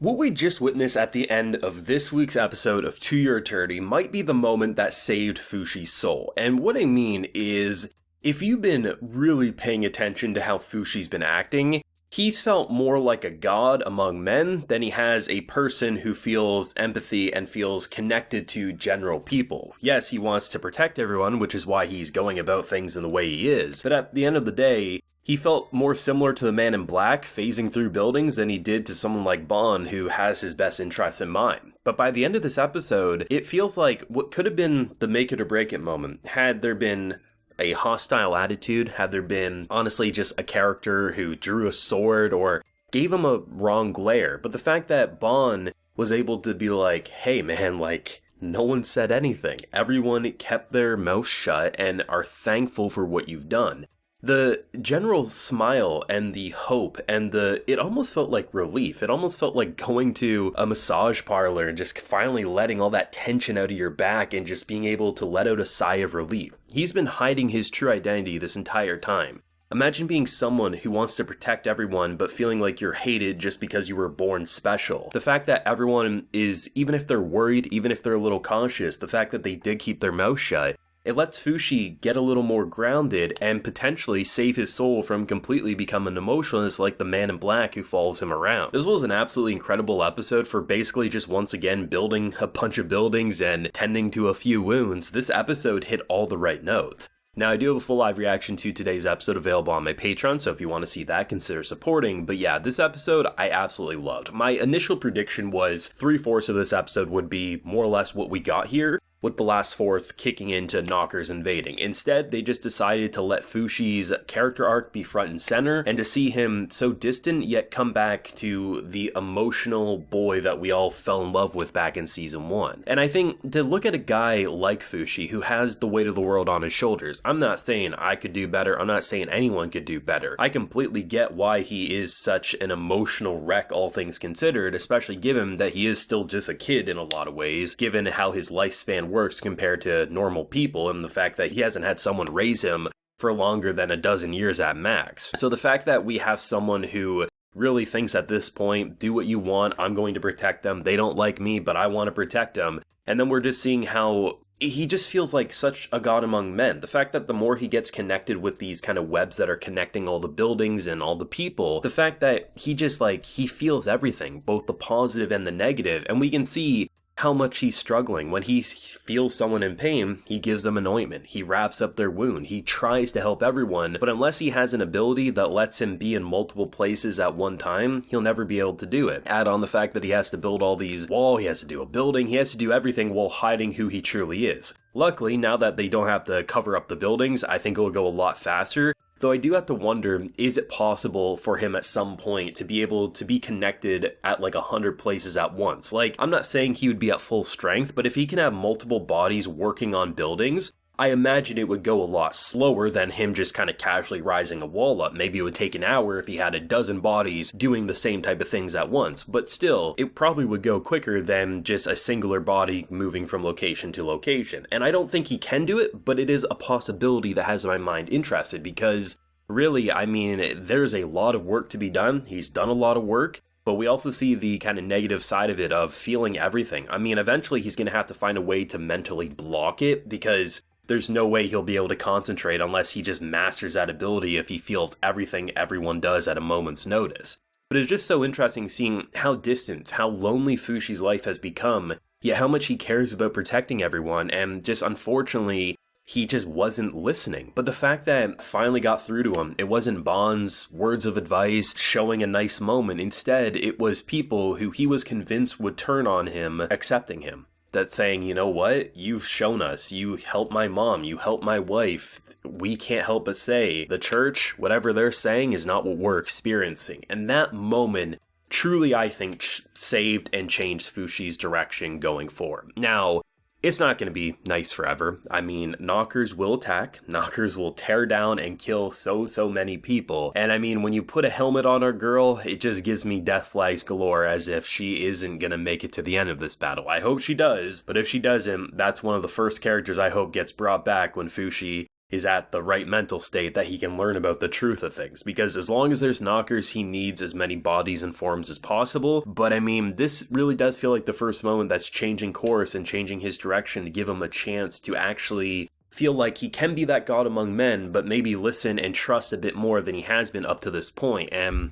What we just witnessed at the end of this week's episode of To Your Eternity might be the moment that saved Fushi's soul. And what I mean is, if you've been really paying attention to how Fushi's been acting, he's felt more like a god among men than he has a person who feels empathy and feels connected to general people. Yes, he wants to protect everyone, which is why he's going about things in the way he is. But at the end of the day, he felt more similar to the man in black phasing through buildings than he did to someone like Bond who has his best interests in mind. But by the end of this episode, it feels like what could have been the make it or break it moment had there been a hostile attitude, had there been honestly just a character who drew a sword or gave him a wrong glare. But the fact that Bond was able to be like, hey man, like, no one said anything. Everyone kept their mouth shut and are thankful for what you've done. The general smile and the hope and it almost felt like relief. It almost felt like going to a massage parlor and just finally letting all that tension out of your back and just being able to let out a sigh of relief. He's been hiding his true identity this entire time. Imagine being someone who wants to protect everyone but feeling like you're hated just because you were born special. The fact that everyone is, even if they're worried, even if they're a little cautious, the fact that they did keep their mouth shut, it lets Fushi get a little more grounded and potentially save his soul from completely becoming emotionless like the man in black who follows him around. This was an absolutely incredible episode for basically just once again building a bunch of buildings and tending to a few wounds. This episode hit all the right notes. Now, I do have a full live reaction to today's episode available on my Patreon, so if you want to see that, consider supporting. But yeah, this episode I absolutely loved. My initial prediction was 3/4 of this episode would be more or less what we got here, with the last fourth kicking into Knockers invading. Instead, they just decided to let Fushi's character arc be front and center, and to see him so distant yet come back to the emotional boy that we all fell in love with back in season 1. And I think to look at a guy like Fushi, who has the weight of the world on his shoulders, I'm not saying I could do better, I'm not saying anyone could do better. I completely get why he is such an emotional wreck, all things considered, especially given that he is still just a kid in a lot of ways, given how his lifespan works compared to normal people and the fact that he hasn't had someone raise him for longer than a dozen years at max. So the fact that we have someone who really thinks at this point, do what you want, I'm going to protect them, they don't like me, but I want to protect them, and then we're just seeing how he just feels like such a god among men. The fact that the more he gets connected with these kind of webs that are connecting all the buildings and all the people, the fact that he just he feels everything, both the positive and the negative, and we can see how much he's struggling. When he feels someone in pain, he gives them an ointment, he wraps up their wound, he tries to help everyone, but unless he has an ability that lets him be in multiple places at one time, he'll never be able to do it. Add on the fact that he has to build all these walls, he has to do a building, he has to do everything while hiding who he truly is. Luckily, now that they don't have to cover up the buildings, I think it'll go a lot faster. Though I do have to wonder, is it possible for him at some point to be able to be connected at 100 places at once? I'm not saying he would be at full strength, but if he can have multiple bodies working on buildings, I imagine it would go a lot slower than him just kind of casually rising a wall up. Maybe it would take an hour if he had a dozen bodies doing the same type of things at once, but still, it probably would go quicker than just a singular body moving from location to location. And I don't think he can do it, but it is a possibility that has my mind interested, because really, I mean, there's a lot of work to be done. He's done a lot of work, but we also see the kind of negative side of it of feeling everything. I mean, eventually he's going to have to find a way to mentally block it, because there's no way he'll be able to concentrate unless he just masters that ability if he feels everything everyone does at a moment's notice. But it's just so interesting seeing how distant, how lonely Fushi's life has become, yet how much he cares about protecting everyone, and just unfortunately, he just wasn't listening. But the fact that finally got through to him, it wasn't Bond's words of advice showing a nice moment. Instead, it was people who he was convinced would turn on him accepting him. That's saying, you know what, you've shown us, you helped my mom, you helped my wife, we can't help but say, the church, whatever they're saying is not what we're experiencing. And that moment truly, I think, saved and changed Fushi's direction going forward. Now, it's not going to be nice forever. I mean, Knockers will attack, Knockers will tear down and kill so many people. And I mean, when you put a helmet on our girl, it just gives me death flags galore, as if she isn't going to make it to the end of this battle. I hope she does, but if she doesn't, that's one of the first characters I hope gets brought back when Fushi is at the right mental state that he can learn about the truth of things. Because as long as there's knockers, he needs as many bodies and forms as possible. But I mean, this really does feel like the first moment that's changing course and changing his direction to give him a chance to actually feel like he can be that god among men, but maybe listen and trust a bit more than he has been up to this point. And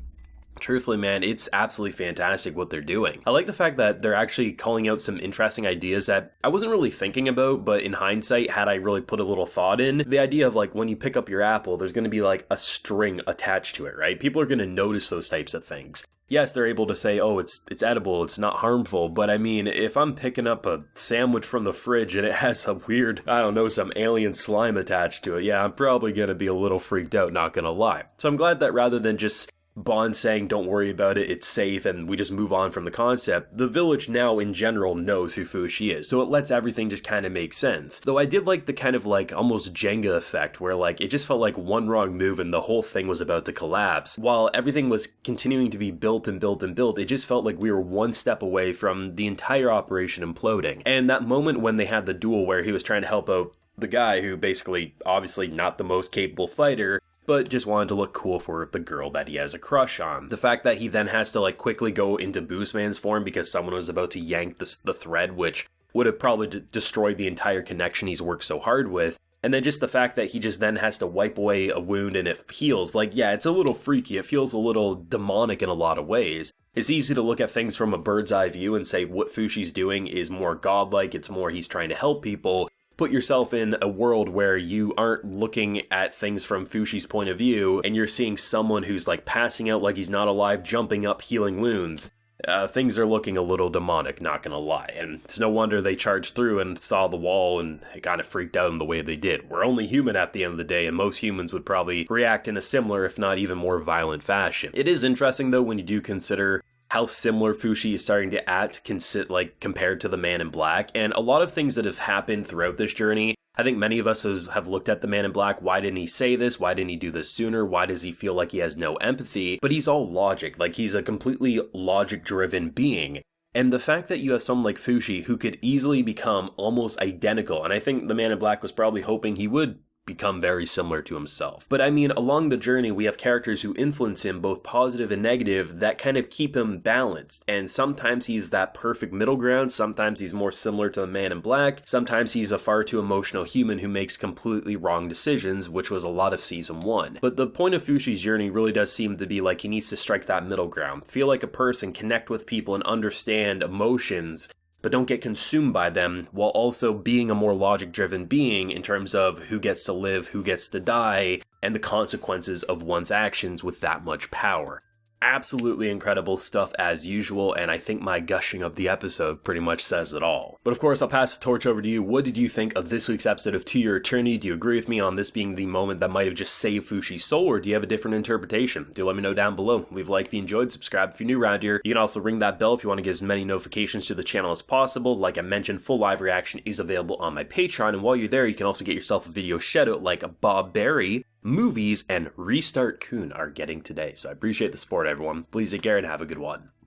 truthfully, man, it's absolutely fantastic what they're doing. I like the fact that they're actually calling out some interesting ideas that I wasn't really thinking about, but in hindsight, had I really put a little thought in, the idea of like when you pick up your apple, there's going to be like a string attached to it, right? People are going to notice those types of things. Yes, they're able to say, oh, it's edible, it's not harmful, but I mean, if I'm picking up a sandwich from the fridge and it has a weird, I don't know, some alien slime attached to it, yeah, I'm probably going to be a little freaked out, not going to lie. So I'm glad that rather than just Bond saying, don't worry about it, it's safe, and we just move on from the concept, the village now in general knows who Fushi is, so it lets everything just kind of make sense. Though I did like the kind of like almost Jenga effect where like it just felt like one wrong move and the whole thing was about to collapse. While everything was continuing to be built and built and built, it just felt like we were one step away from the entire operation imploding. And that moment when they had the duel where he was trying to help out the guy who basically, obviously not the most capable fighter, but just wanted to look cool for the girl that he has a crush on. The fact that he then has to like quickly go into Boostman's form because someone was about to yank the thread, which would have probably destroyed the entire connection he's worked so hard with. And then just the fact that he just then has to wipe away a wound and it heals. Like, yeah, it's a little freaky. It feels a little demonic in a lot of ways. It's easy to look at things from a bird's eye view and say what Fushi's doing is more godlike. It's more he's trying to help people. Put yourself in a world where you aren't looking at things from Fushi's point of view and you're seeing someone who's like passing out like he's not alive, jumping up, healing wounds. Things are looking a little demonic, not gonna lie. And it's no wonder they charged through and saw the wall and kind of freaked out in the way they did. We're only human at the end of the day, and most humans would probably react in a similar, if not even more violent fashion. It is interesting though when you do consider how similar Fushi is starting to act compared to the Man in Black. And a lot of things that have happened throughout this journey, I think many of us have looked at the Man in Black. Why didn't he say this? Why didn't he do this sooner? Why does he feel like he has no empathy? But he's all logic. Like, he's a completely logic-driven being. And the fact that you have someone like Fushi who could easily become almost identical, and I think the Man in Black was probably hoping he would become very similar to himself. But I mean, along the journey, we have characters who influence him, both positive and negative, that kind of keep him balanced. And sometimes he's that perfect middle ground, sometimes he's more similar to the Man in Black, sometimes he's a far too emotional human who makes completely wrong decisions, which was a lot of Season 1. But the point of Fushi's journey really does seem to be like he needs to strike that middle ground, feel like a person, connect with people, and understand emotions, but don't get consumed by them, while also being a more logic-driven being in terms of who gets to live, who gets to die, and the consequences of one's actions with that much power. Absolutely incredible stuff as usual, and I think my gushing of the episode pretty much says it all. But of course, I'll pass the torch over to you. What did you think of this week's episode of To Your Eternity? Do you agree with me on this being the moment that might have just saved Fushi's soul, or do you have a different interpretation? Do let me know down below. Leave a like if you enjoyed, subscribe if you're new around here. You can also ring that bell if you want to get as many notifications to the channel as possible. Like I mentioned, full live reaction is available on my Patreon, and while you're there, you can also get yourself a video shoutout like Bob Berry, Movies, and Restart Kun are getting today. So I appreciate the support, everyone. Please take care and have a good one.